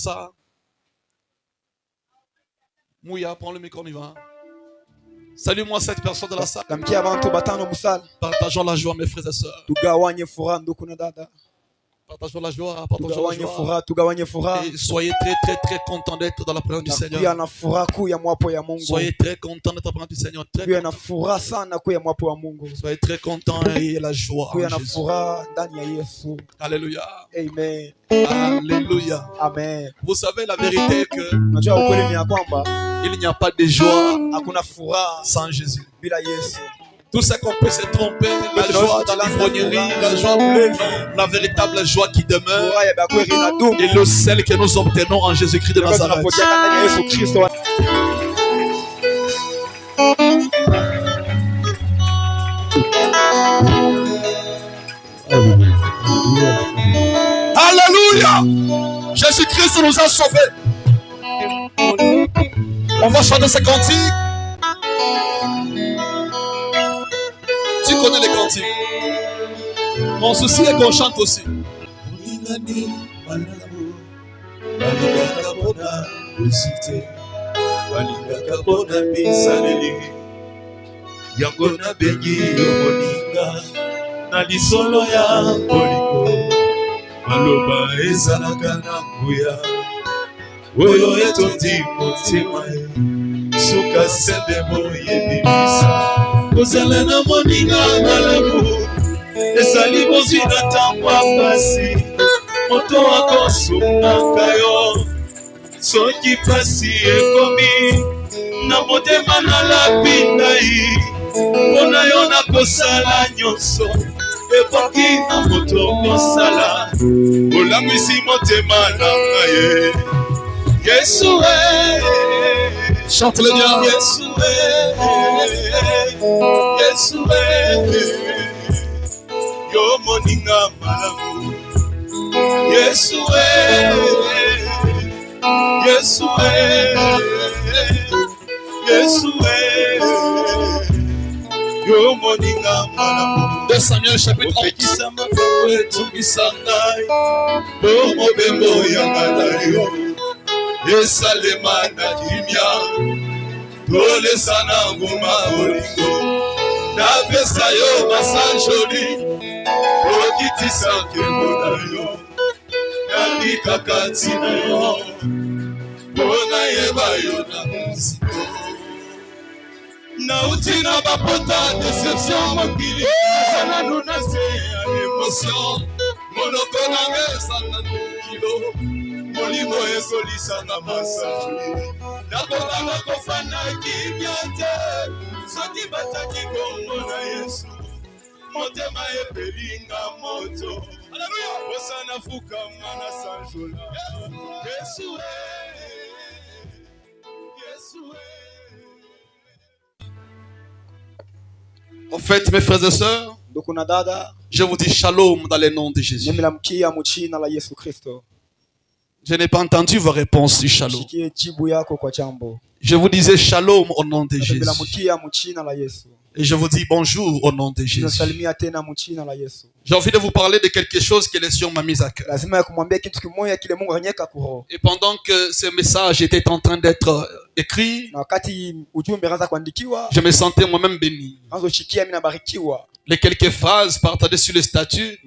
Ça. Mouya, prends le micro, on y va. Salue-moi cette personne de la salle. Partageons la joie, mes frères et sœurs. Partageons la joie, partageons la joie. Et soyez très, très, très contents d'être dans la présence du Seigneur. Soyez très contents d'être dans la présence du Seigneur. Soyez très contents et la joie. Alléluia. Amen. Alléluia. Amen. Vous savez la vérité est que il n'y a pas de joie sans Jésus. Tout ce qu'on peut se tromper, la joie de l'ivrognerie, la joie, la véritable joie qui demeure, et le sel que nous obtenons en Jésus-Christ de Nazareth. Alléluia! Jésus-Christ nous a sauvés. On va chanter ces cantiques. Tu connais les cantiques. Mon souci est qu'on chante aussi. Yangona bengi yomoninga na lisolo ya koliko maloba ezalaka na nguya oyo etondi motima suka sende boyebisa kozala na moninga malamu ezali bozwi na ntango pasi moto akosungaka yo soki pasi ekomi na motema nalapi ngai mpona yo nakosala nyonso epoki na moto kosala olangwisi motema na ngai Yesu chante le bien. Yesu Yesu yo moninga malamu Yesu Yesu Yesu yo moninga malamu 2 Samuel chapitre 11. Etumisangai bo mobembo yanga yo esalema na kimia tolesa na ngoma olingo napesa yo basanjoli okitisa nkembo na yo nabikaka ntina yo mpona yeba yo na mosiko nauti na bapota deception mokili ezananu na se ya émotion monoko nanga ezananu kilo molimo ekolisanga masajoli nakokanga kofanda kimia te soki bataki kombo na Yesu motema epelinga moto osana fukama na sanjola Yesu Yesu. En fait, mes frères et sœurs, je vous dis shalom dans le nom de Jésus. Je n'ai pas entendu vos réponses du shalom. Je vous disais shalom au nom de Jésus. Et je vous dis bonjour au nom de Jésus. J'ai envie de vous parler de quelque chose que le Seigneur m'a mis à cœur. Et pendant que ce message était en train d'être écrit, je me sentais moi-même béni. Les quelques phrases partagées sur le statut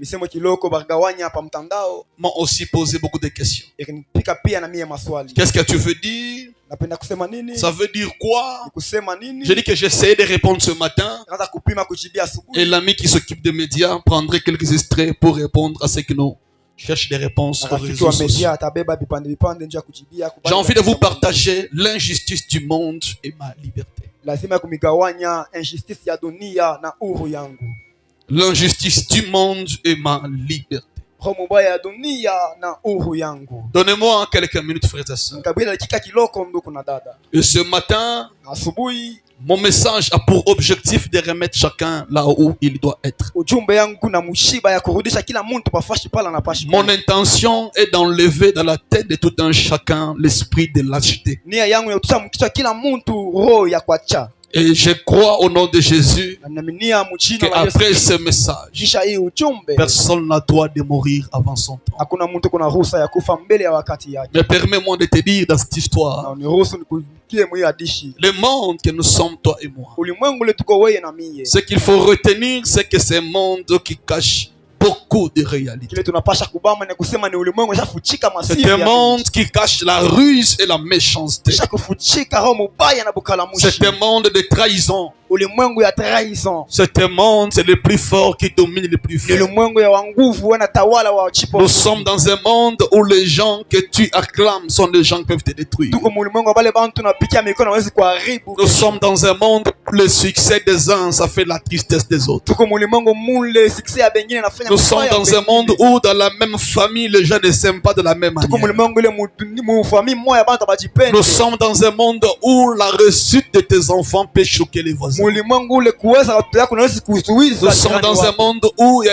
m'ont aussi posé beaucoup de questions. Qu'est-ce que tu veux dire? Ça veut dire quoi? Je dis que j'essaie de répondre ce matin. Et l'ami qui s'occupe des médias prendrait quelques extraits pour répondre à ce que nous cherchons des réponses aux réseaux sociaux. J'ai envie de vous partager l'injustice du monde et ma liberté. L'injustice du monde et ma liberté. Donnez-moi quelques minutes, frères et sœurs. Et ce matin, mon message a pour objectif de remettre chacun là où il doit être. Mon intention est d'enlever dans la tête de tout un chacun l'esprit de lâcheté. Et je crois au nom de Jésus qu'après ce message, personne n'a droit de mourir avant son temps. Mais permets-moi de te dire dans cette histoire, le monde que nous sommes, toi et moi, ce qu'il faut retenir, c'est que c'est un monde qui cache beaucoup de réalités. C'est un monde qui cache la ruse et la méchanceté. C'est un monde de trahison. C'est un monde, c'est le plus fort qui domine le plus fort. Nous sommes dans un monde où les gens que tu acclames sont des gens qui peuvent te détruire. Nous sommes dans un monde où le succès des uns, ça fait la tristesse des autres. Nous sommes dans un monde où dans la même famille, les gens ne s'aiment pas de la même manière. Nous sommes dans un monde où la réussite de tes enfants peut choquer les voisins. Nous sommes dans un monde où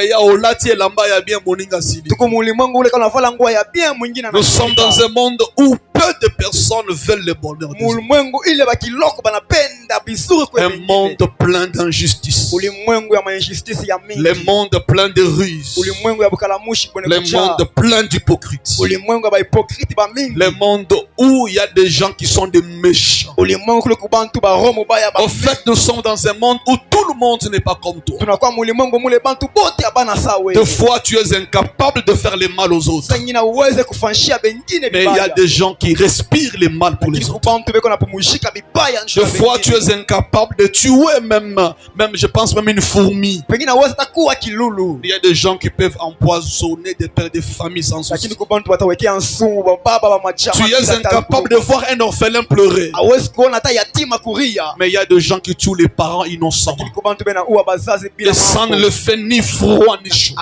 nous sommes dans un monde où peu de personnes veulent le bonheur des autres. Un monde plein d'injustice. Le monde plein de ruses. Le monde plein d'hypocrites. Le monde où il y a des gens qui sont des méchants. En fait, nous sommes dans un monde où tout le monde n'est pas comme toi. Des fois, tu es incapable de faire le mal aux autres. Mais il y a des gens qui respirent le mal pour les autres. Des fois, tu es incapable de tuer même je pense même une fourmi. Il y a des gens qui peuvent empoisonner des pères de famille sans souci. Tu es incapable de voir un orphelin pleurer. Mais il y a des gens qui tuent les parents innocents. Et ça ne le fait ni froid ni chaud.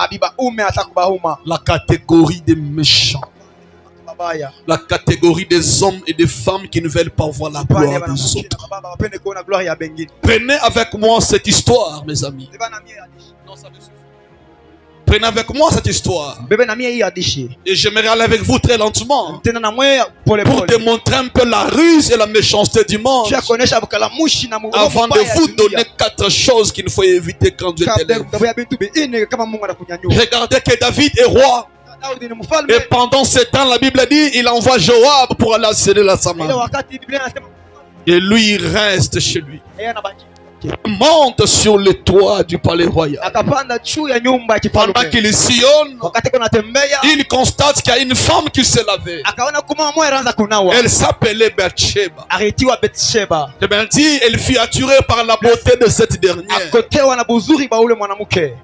La catégorie des méchants. La catégorie des hommes et des femmes qui ne veulent pas voir la gloire des autres. Prenez avec moi cette histoire, mes amis. Prenez avec moi cette histoire. Et j'aimerais aller avec vous très lentement pour démontrer un peu la ruse et la méchanceté du monde, avant de vous donner 4 choses qu'il faut éviter quand Dieu t'élève. Regardez que David est roi. Et pendant ce temps, la Bible dit, il envoie Joab pour aller asséner la Samarie. Et lui, il reste chez lui. Il monte sur le toit du palais royal. Pendant qu'il sillonne, il constate qu'il y a une femme qui s'est lavée. Elle s'appelait Bathsheba. Et bien dit, elle fut attirée par la beauté de cette dernière.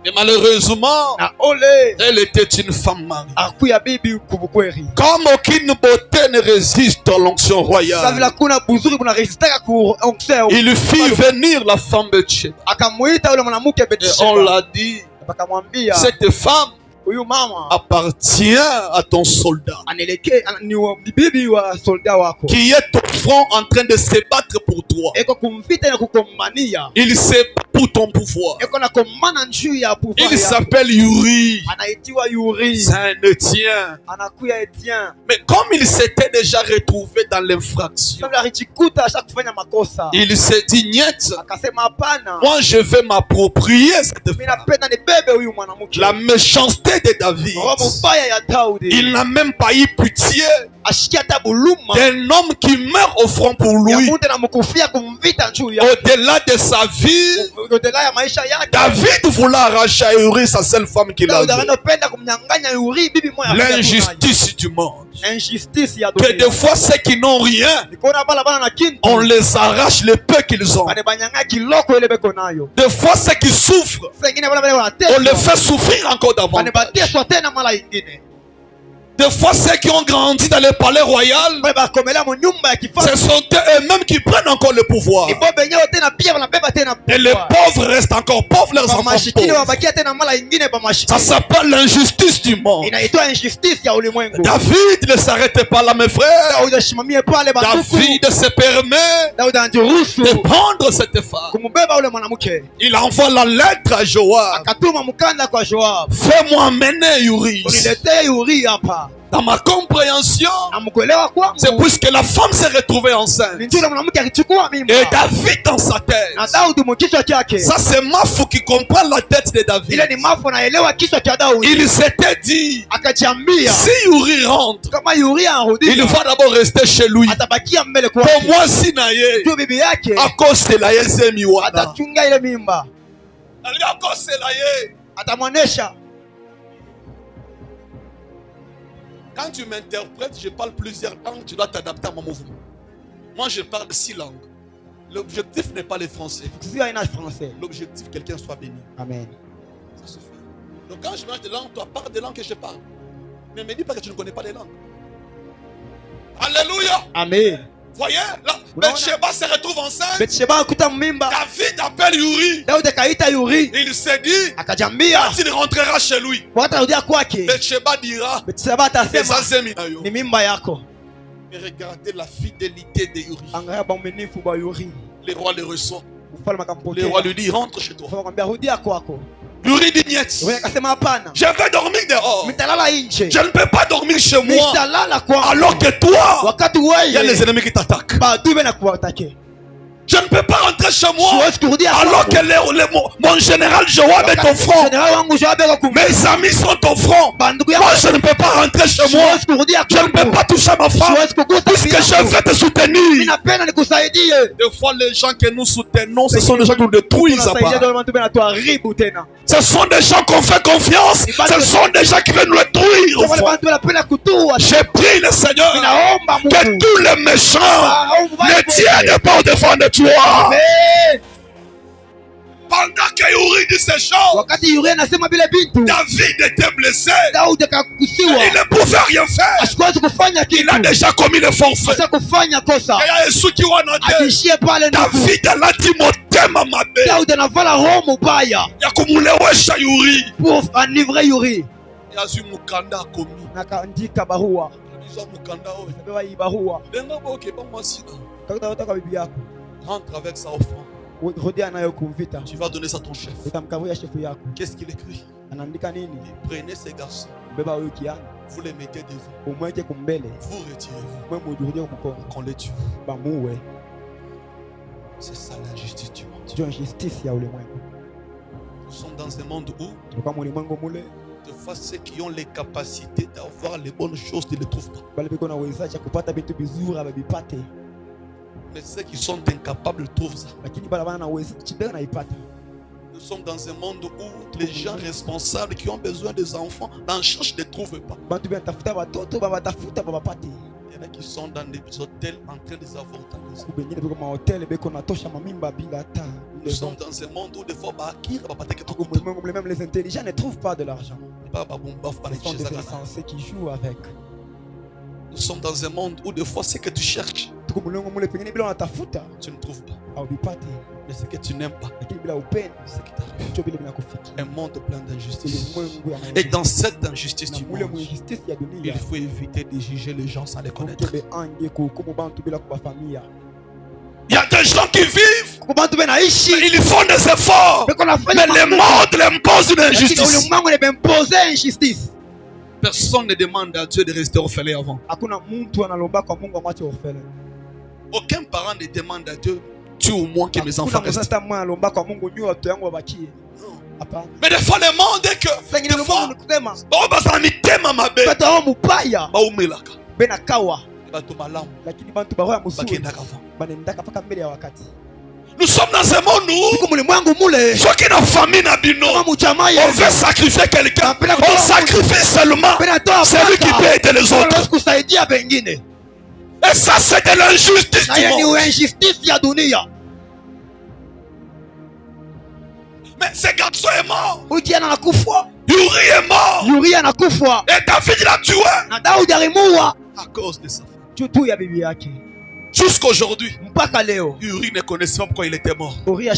Et malheureusement, elle était une femme mariée. Comme aucune beauté ne résiste à l'onction royale, il fit venir la femme de Bathsheba. Et on l'a dit, cette femme appartient à ton soldat qui est au front en train de se battre pour toi. Il se bat pour ton pouvoir. Il s'appelle Uri. C'est un Étien. Mais comme il s'était déjà retrouvé dans l'infraction, il s'est dit, niet, moi je vais m'approprier cette femme. La méchanceté de David, il n'a même pas eu pitié d'un homme qui meurt au front pour lui. Au-delà de sa vie, David voulait arracher à Uri sa seule femme qu'il avait. L'injustice du monde. Que des fois ceux qui n'ont rien, on les arrache le peu qu'ils ont. Des fois ceux qui souffrent, on les fait souffrir encore davantage. Des fois, ceux qui ont grandi dans le palais royal, ce sont eux-mêmes qui prennent encore le pouvoir. Et les pauvres restent encore pauvres, leurs enfants pauvres. Ça s'appelle l'injustice du monde. David ne s'arrêtait pas là, mes frères. David se permet de prendre cette femme. Il envoie la lettre à Joab. Fais-moi amener Uri. Dans ma compréhension, c'est puisque la femme s'est retrouvée enceinte. Et David dans sa tête. Ça c'est Mafou qui comprend la tête de David. Il s'était dit, si Uri rentre, il va d'abord rester chez lui. Pour moi, si naye, à cause de la miwana. À cause de la. Quand tu m'interprètes, je parle plusieurs langues, tu dois t'adapter à mon mouvement. Moi, je parle 6 langues. L'objectif n'est pas les français. L'objectif, quelqu'un soit béni. Amen. Ça suffit. Donc quand je mélange des langues, toi parle des langues que je parle. Mais ne me dis pas que tu ne connais pas les langues. Alléluia. Amen. Voyez, là, Bathsheba se retrouve enceinte. David appelle Uri. Il s'est dit, quand il rentrera chez lui, Bathsheba dira, mais regardez la fidélité de Uri. Le roi le reçoit. Le roi lui dit, rentre chez toi. Uri dit, je vais dormir dehors. Je ne peux pas dormir chez moi. Alors que toi, il y a les ennemis qui t'attaquent. Je ne peux pas rentrer chez moi alors que mon général Joab est au front. Mes amis sont au front. Moi je ne peux pas rentrer chez moi. Je ne peux pas toucher ma femme puisque je vais te soutenir. Des fois les gens que nous soutenons, ce sont des gens qui nous détruisent. Ce sont des gens qu'on fait confiance. Ce sont des gens qui veulent nous détruire. J'ai prié le Seigneur que tous les méchants ne tiennent pas au défend de toi. Amen. Pendant que Uri dit ces choses, David était blessé. Il ne pouvait rien faire. Il a déjà commis le forfait. David a dit motema mabe ya kumulewesha Uri pour enivrer Uri. Yazu mukanda akomi nakandika barua bizo mukanda oyo benga boke ba masina kakata bibi yako. Rentre avec sa offrande. Tu vas donner ça à ton chef. Qu'est-ce qu'il écrit? Prenez ces garçons. Vous les mettez devant. Vous retirez-vous. Qu'on les tue. C'est ça l'injustice du monde. Nous sommes dans un monde où de fois ceux qui ont les capacités d'avoir les bonnes choses ne les trouvent pas. Mais ceux qui sont incapables trouvent ça. Nous sommes dans un monde où les gens responsables qui ont besoin des enfants n'en cherchent, ne trouvent pas. Il y en a qui sont dans des hôtels en train de s'avorter. Nous sommes dans un monde où des fois même les intelligents ne trouvent pas de l'argent. Ce sont des insensés qui jouent avec. Nous sommes dans un monde où des fois ce que tu cherches, tu ne trouves pas. Mais ce que tu n'aimes pas, c'est qui t'arrive. Un monde plein d'injustice. Et dans cette injustice du monde, il faut éviter de juger les gens sans les connaître. Il y a des gens qui vivent, mais ils font des efforts, mais le monde leur impose une injustice. Personne ne demande à Dieu de rester orphelin avant. Aucun parent ne demande à Dieu, tu ou moi que mes enfants restent. Mais des fois le monde est que nous sommes dans un monde où ceux qui n'ont famille on veut sacrifier quelqu'un. On sacrifie seulement celui qui peut aider les autres. Et ça c'est de l'injustice du monde. Mais ce garçon est mort. Uri est mort. Et David l'a tué à cause de ça. Jusqu'aujourd'hui, Uri ne connaissait pas pourquoi il était mort. Mais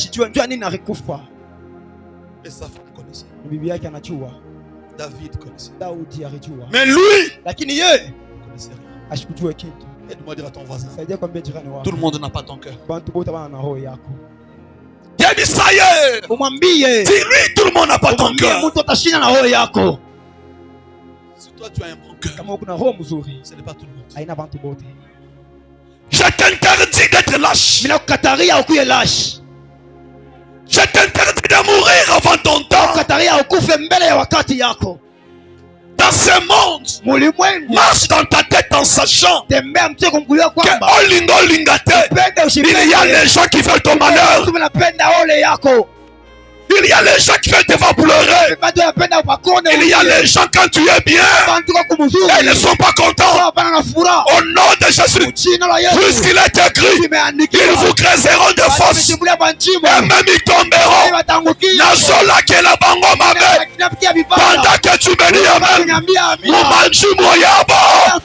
sa femme connaissait. David connaissait. Mais lui, il ne connaissait rien. Aide-moi à dire à ton voisin, tout le monde n'a pas ton cœur. Dieu dit ça y est. Dis-lui, tout le monde n'a pas ton cœur. Si toi tu as un bon cœur, ce n'est pas tout le monde. Je t'interdis d'être lâche. Je t'interdis de mourir avant ton temps. Dans ce monde, marche dans ta tête en sachant que il y a les gens qui veulent ton malheur. Il y a les gens qui veulent te faire pleurer. Il y a les gens quand tu es bien, ils ne sont pas contents. Au nom de Jésus, puisqu'il est écrit, ils vous creuseront de force et même ils tomberont. Nazola ke la bango mabe. Pendant que tu me dis amen, Moumanji Moyabo,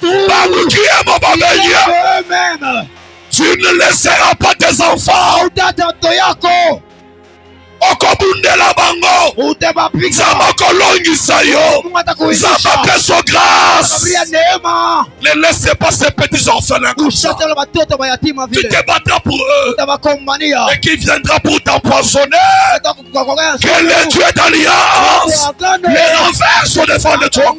Bamukie Mobabeya, tu ne laisseras pas tes enfants. Okobundela bango Zama kolongisa yo Zama peso grâce. Ne laissez pas ces petits orphelins comme ça. Tu te battras pour eux et qui viendra pour t'empoisonner. Que le Dieu d'alliance les renverse au-devant de toi.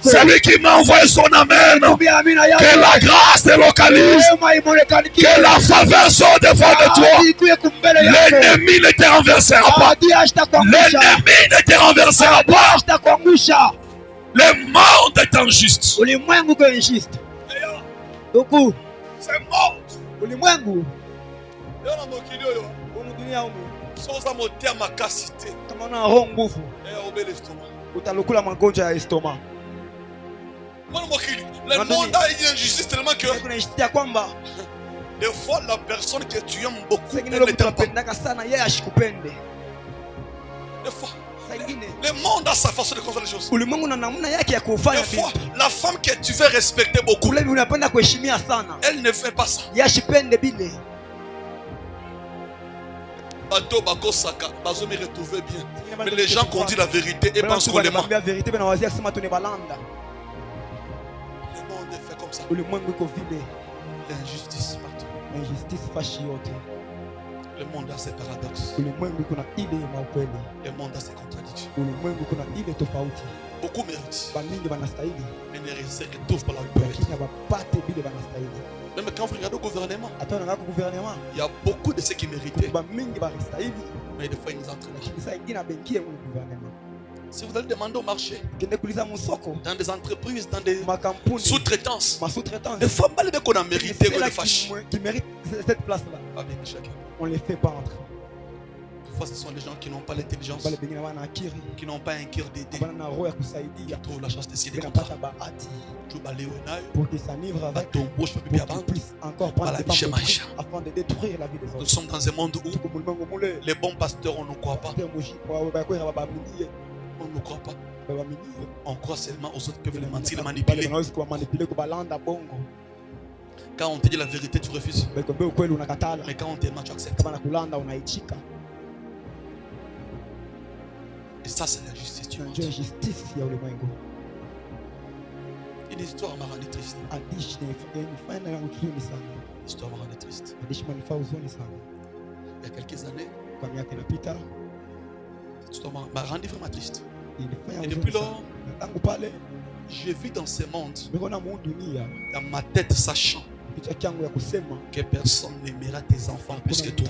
C'est lui qui m'a envoyé son amen. Que la grâce te localise. Que la faveur soit au-devant de toi. L'ennemi ne te renverse. L'ennemi ne te renversera pas. Le monde est injuste. Ce monde. Le monde a une injustice tellement que des fois, la personne que tu aimes beaucoup, elle ne t'aime pas. Des fois, le monde a sa façon de construire les choses. Des fois, la femme que tu veux respecter beaucoup, elle ne fait pas ça. Bateau Bako Saka, Bazo me retrouver bien. Mais les gens qui ont dit la vérité et pensent qu'on les ment. Le monde est fait comme ça. L'injustice partout. Le monde a ses paradoxes. Le monde a ses contradictions. Beaucoup méritent, mais ne se retrouvent pas là où ils peuvent être. Même quand vous regardez au gouvernement, il y a beaucoup de ceux qui méritaient, mais des fois ils nous entraînent. Si vous allez demander au marché, dans des entreprises, dans des sous-traitances, des femmes qu'on a mérité, qu'on les fâche. On ne les fait pas entrer. Des fois, ce sont des gens qui n'ont pas l'intelligence, qui n'ont pas un cœur d'aider, qui trouvent la chance de s'aider comme ça. Pour qu'ils s'enivrent avec, pour qu'ils puissent encore prendre des temps afin de détruire la vie des autres. Nous sommes dans un monde où les bons pasteurs, on ne croit pas. On ne croit pas. On croit seulement aux autres qui peuvent les mentir, les manipuler. Quand on te dit la vérité, tu refuses. Mais quand on t'aime, tu acceptes. Et ça, c'est la justice du monde. Une histoire m'a rendu triste. L'histoire m'a rendu triste. Il y a quelques années, l'histoire m'a rendu vraiment triste. Et depuis lors, je vis dans ce monde, dans ma tête, sachant que personne n'aimera tes enfants plus que toi.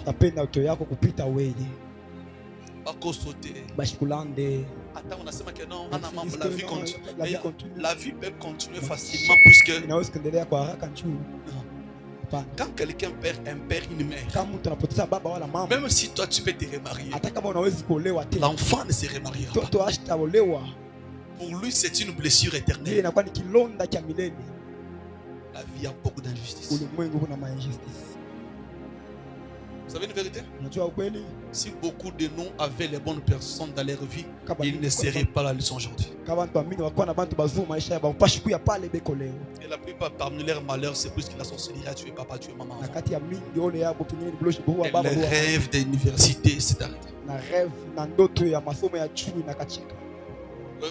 Attends, on a seulement que non, la vie continue. La vie peut continuer facilement puisque quand quelqu'un perd un père, une mère, même si toi tu peux te remarier, l'enfant ne se remariera pas. Pour lui, c'est une blessure éternelle. La vie a beaucoup d'injustice. Vous savez une vérité? Si beaucoup de nous avaient les bonnes personnes dans leur vie, ils ne seraient pas là où ils sont aujourd'hui. Et la plupart parmi leurs malheurs, c'est plus que la sorcellerie a tué papa, tué maman. Et le rêve d'université s'est arrêté. Oui.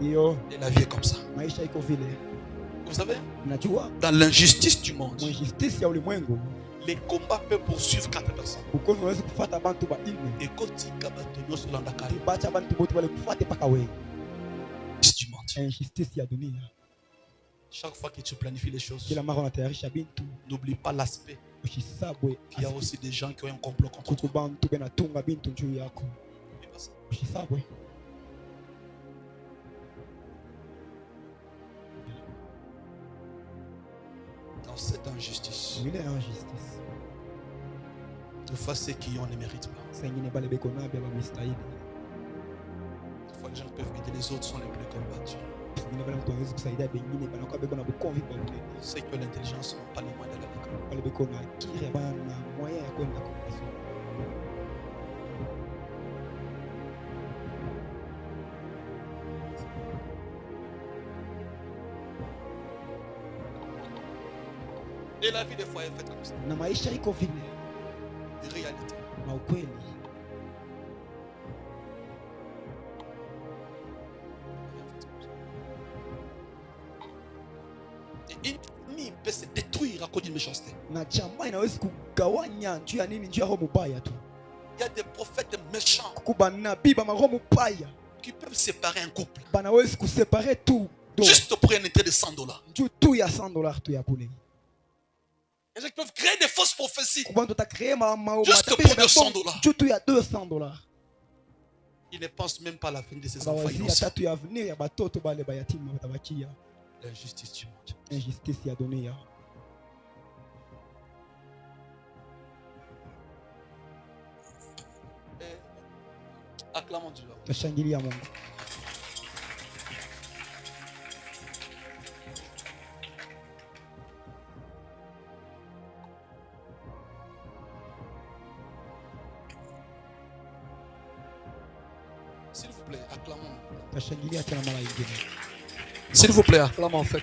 Et la vie est comme ça. Vous savez, dans l'injustice du monde, les combats peuvent poursuivre 4 personnes. Et quand du monde. Dieu. Chaque fois que tu planifies les choses, n'oublie pas l'aspect. Il y a aussi des gens qui ont un complot contre toi. Dans cette injustice, de fois ceux qui on ne mérite pas. Des fois les gens peuvent aider, les autres sont les plus combattus. Ceux qui ont l'intelligence n'ont pas les moyens d'aller à l'école. Et la vie des fois est faite comme ça. De réalité. Et une famille peut se détruire à cause d'une méchanceté. Il y a des prophètes méchants qui peuvent séparer un couple juste pour un intérêt de $100. Les gens peuvent créer des fausses prophéties juste pour de $100. Ils ne pensent même pas à la fin de ses enfants innocents. L'injustice du monde. Acclamons Dieu. S'il vous plaît, acclamons. S'il vous plaît, acclamons en fait.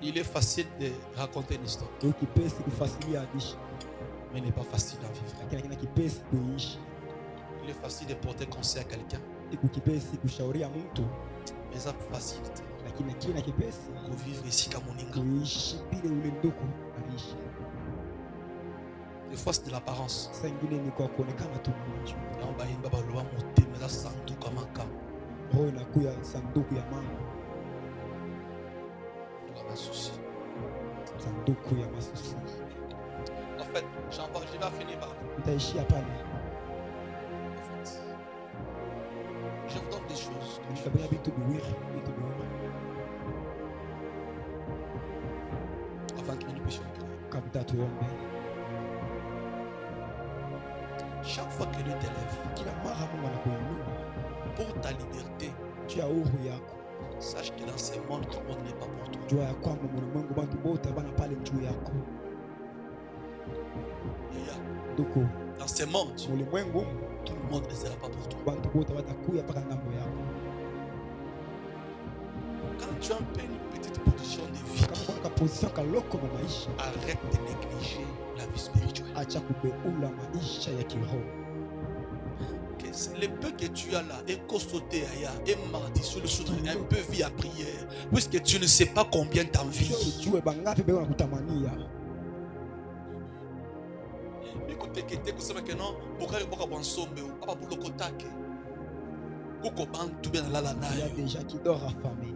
Il est facile de raconter une histoire, mais il n'est pas facile d'en vivre. Il est facile de porter conseil à quelqu'un, mais c'est facilité pour vivre ici comme Moninga. Des fois c'est de l'apparence. En fait, je vais finir par là. Je vous donne des choses. Avant que nous puissions prier. Chaque fois que Dieu t'élève pour ta liberté, sache que dans ce monde, tout le monde n'est pas pour toi. Dans ce monde, tout le monde ne sera pas pour toi. Quand tu as une petite position de vie, arrête de négliger la vie spirituelle. Le peu que tu as là, et sauté et mardi sur le soudre, un peu vie à prière, puisque tu ne sais pas combien t'envies. Écoutez, que tu sais que non, il y a des gens qui dorment affamés.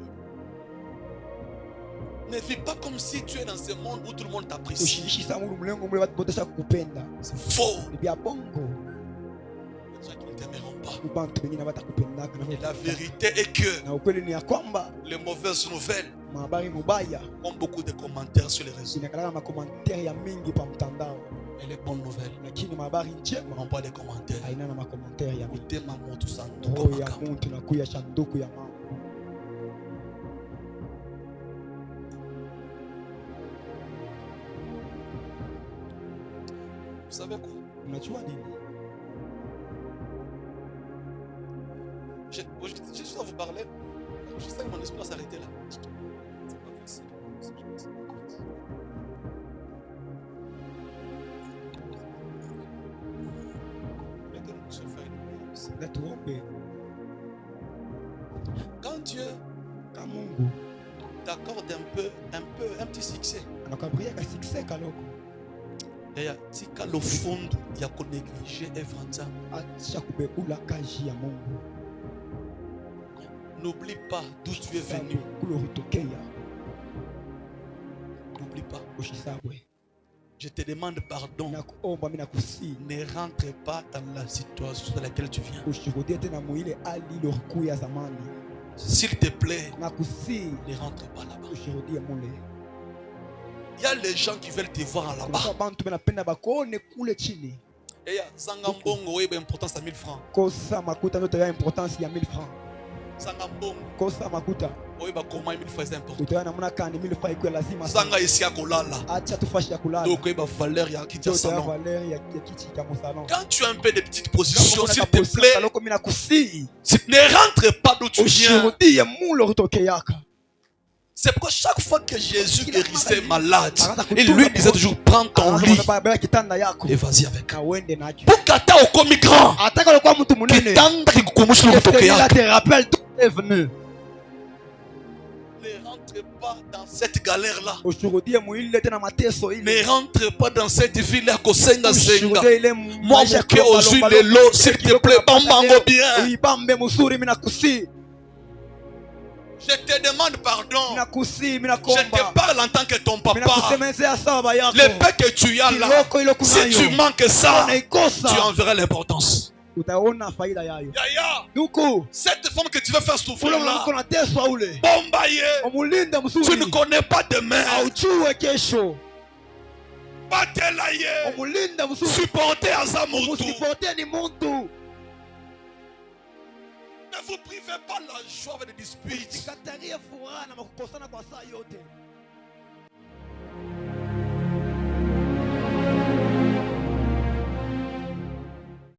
Ne vis pas comme si tu es dans ce monde où tout le monde t'apprécie. C'est faux. Les gens qui ne t'aimeront pas. Et la vérité est que les mauvaises nouvelles ont beaucoup de commentaires sur les réseaux. Et les bonnes nouvelles n'ont pas de commentaires. Vous savez quoi? Je suis à vous parler. Je sais que mon esprit va s'arrêter là. C'est pas possible. Quand Dieu t'accorde un petit succès, Et tika le fond ya ko négliger œuvre nzambe. Acha kubebula kazi ya Mungu. N'oublie pas d'où tu es venu. N'oublie pas. Je te demande pardon. Ne rentre pas dans la situation dans laquelle tu viens. S'il te plaît, ne rentre pas là-bas. Il y a les gens qui veulent te voir là-bas. Et Zangambongo, oui, importance à 1000 francs. Kosa makuta. Oui, bah comment 1000 francs c'est important. Utaona namna kani 1000 francs iko lazima. Zanga ici à kolala. Acha tufashi ya kulala. Donc bah valeur ya kiti salon. Valeur ya kiti cha salon. Quand tu as un peu de petites positions, s'il te plaît, ne rentre pas d'où tu viens. C'est pourquoi chaque fois que Jésus guérissait malade, il lui disait toujours prends ton lit et vas-y avec. Pour kata okomi grand. Kitanda kikukumusha kutoka yako. Ne rentre pas dans cette galère là. Ne rentre pas dans cette ville à Kosenga Senga. Moi mon cœur aux huiles et l'eau, s'il te plaît, bambango bien. Je te demande pardon. Je te parle en tant que ton papa. Le paix que tu as là, si tu manques ça, tu en verras l'importance. Yaya, cette femme que tu veux faire souffrir là, Bombaye, tu ne connais pas demain. Batelaye, supporter Azamutu. Ne vous privez pas la joie avec des disputes.